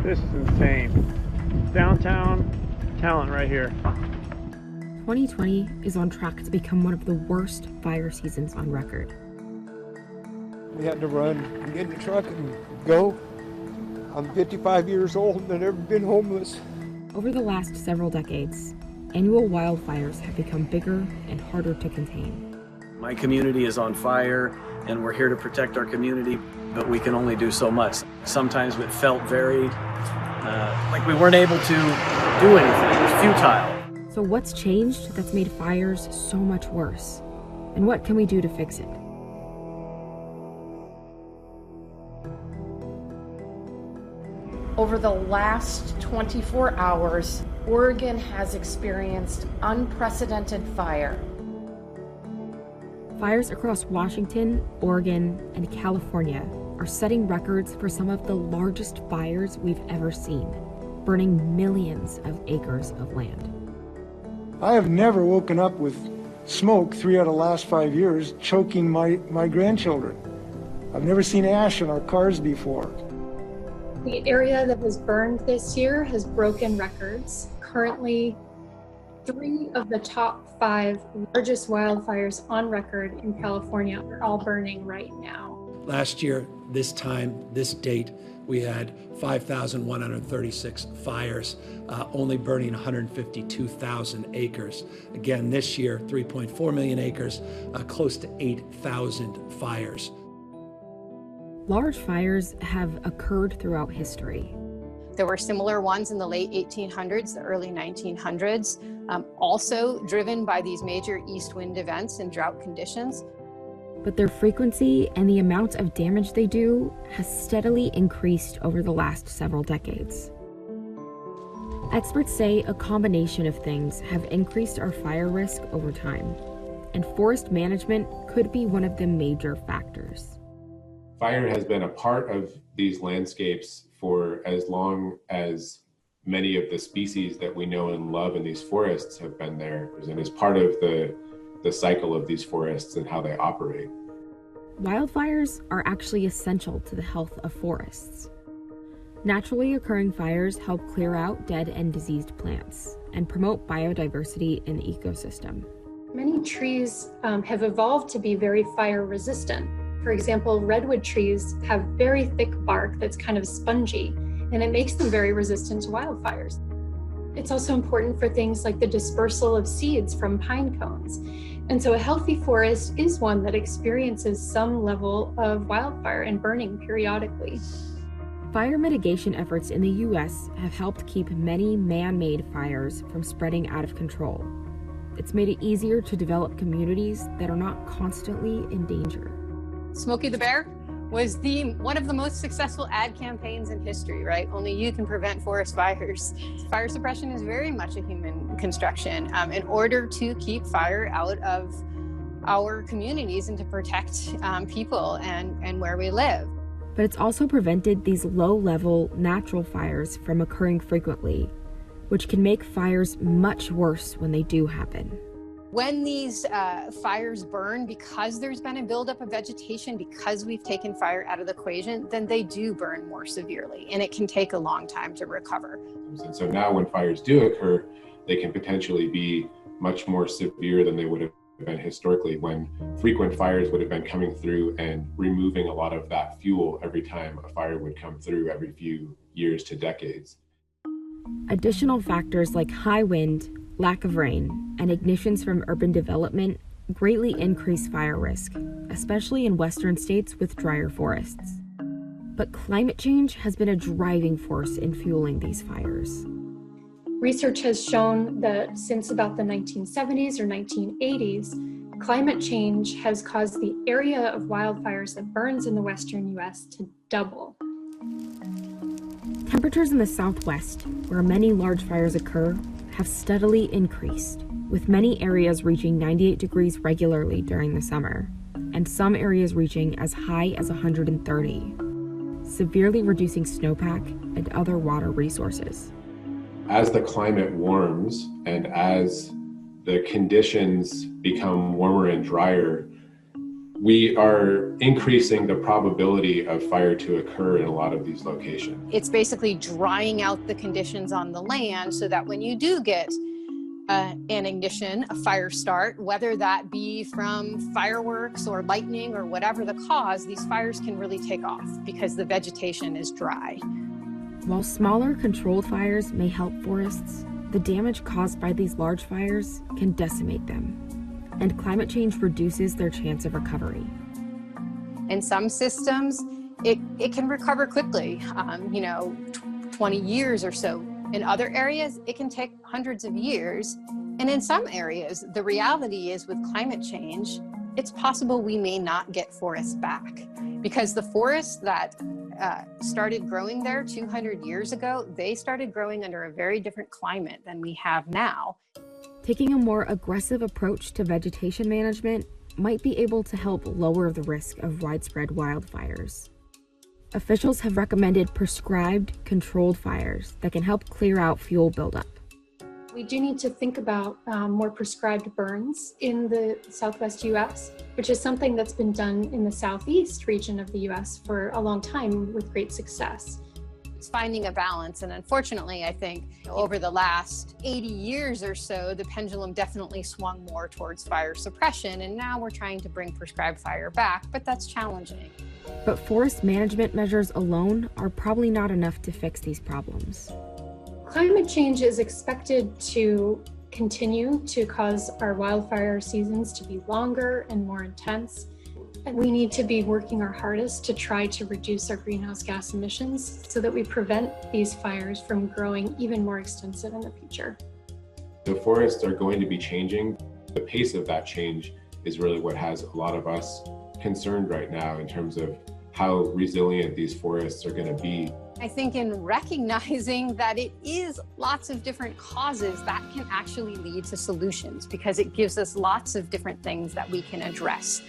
This is insane. Downtown talent right here. 2020 is on track to become one of the worst fire seasons on record. We had to run and get in the truck and go. I'm 55 years old and I've never been homeless. Over the last several decades, annual wildfires have become bigger and harder to contain. My community is on fire and we're here to protect our community, but we can only do so much. Sometimes it felt very like we weren't able to do anything. It was futile. So what's changed that's made fires so much worse? And what can we do to fix it? Over the last 24 hours, Oregon has experienced unprecedented fire. Fires across Washington, Oregon, and California are setting records for some of the largest fires we've ever seen, burning millions of acres of land. I have never woken up with smoke 3 out of the last 5 years choking my grandchildren. I've never seen ash in our cars before. The area that was burned this year has broken records. Currently, 3 of the top 5 largest wildfires on record in California are all burning right now. Last year, this time, this date, we had 5,136 fires, only burning 152,000 acres. Again, this year, 3.4 million acres, close to 8,000 fires. Large fires have occurred throughout history. There were similar ones in the late 1800s, the early 1900s, also driven by these major east wind events and drought conditions. But their frequency and the amount of damage they do has steadily increased over the last several decades. Experts say a combination of things have increased our fire risk over time, and forest management could be one of the major factors. Fire has been a part of these landscapes for as long as many of the species that we know and love in these forests have been there, and is part of the cycle of these forests and how they operate. Wildfires are actually essential to the health of forests. Naturally occurring fires help clear out dead and diseased plants and promote biodiversity in the ecosystem. Many trees have evolved to be very fire resistant. For example, redwood trees have very thick bark that's kind of spongy, and it makes them very resistant to wildfires. It's also important for things like the dispersal of seeds from pine cones. And so a healthy forest is one that experiences some level of wildfire and burning periodically. Fire mitigation efforts in the U.S. have helped keep many man-made fires from spreading out of control. It's made it easier to develop communities that are not constantly in danger. Smokey the Bear was one of the most successful ad campaigns in history, right? Only you can prevent forest fires. Fire suppression is very much a human construction in order to keep fire out of our communities and to protect people and where we live. But it's also prevented these low-level natural fires from occurring frequently, which can make fires much worse when they do happen. When these fires burn, because there's been a buildup of vegetation, because we've taken fire out of the equation, then they do burn more severely, and it can take a long time to recover. And so now when fires do occur, they can potentially be much more severe than they would have been historically, when frequent fires would have been coming through and removing a lot of that fuel every time a fire would come through every few years to decades. Additional factors like high wind, lack of rain, and ignitions from urban development greatly increase fire risk, especially in western states with drier forests. But climate change has been a driving force in fueling these fires. Research has shown that since about the 1970s or 1980s, climate change has caused the area of wildfires that burns in the western U.S. to double. Temperatures in the Southwest, where many large fires occur, have steadily increased, with many areas reaching 98 degrees regularly during the summer, and some areas reaching as high as 130, severely reducing snowpack and other water resources. As the climate warms and as the conditions become warmer and drier, we are increasing the probability of fire to occur in a lot of these locations. It's basically drying out the conditions on the land so that when you do get an ignition, a fire start, whether that be from fireworks or lightning or whatever the cause, these fires can really take off because the vegetation is dry. While smaller controlled fires may help forests, the damage caused by these large fires can decimate them, and climate change reduces their chance of recovery. In some systems, it can recover quickly, 20 years or so. In other areas, it can take hundreds of years. And in some areas, the reality is with climate change, it's possible we may not get forests back because the forests that started growing there 200 years ago, they started growing under a very different climate than we have now. Taking a more aggressive approach to vegetation management might be able to help lower the risk of widespread wildfires. Officials have recommended prescribed, controlled fires that can help clear out fuel buildup. We do need to think about more prescribed burns in the Southwest US, which is something that's been done in the Southeast region of the US for a long time with great success. It's finding a balance, and unfortunately, I think over the last 80 years or so, the pendulum definitely swung more towards fire suppression, and now we're trying to bring prescribed fire back, but that's challenging. But forest management measures alone are probably not enough to fix these problems. Climate change is expected to continue to cause our wildfire seasons to be longer and more intense. And we need to be working our hardest to try to reduce our greenhouse gas emissions so that we prevent these fires from growing even more extensive in the future. The forests are going to be changing. The pace of that change is really what has a lot of us concerned right now in terms of how resilient these forests are going to be. I think in recognizing that it is lots of different causes that can actually lead to solutions because it gives us lots of different things that we can address.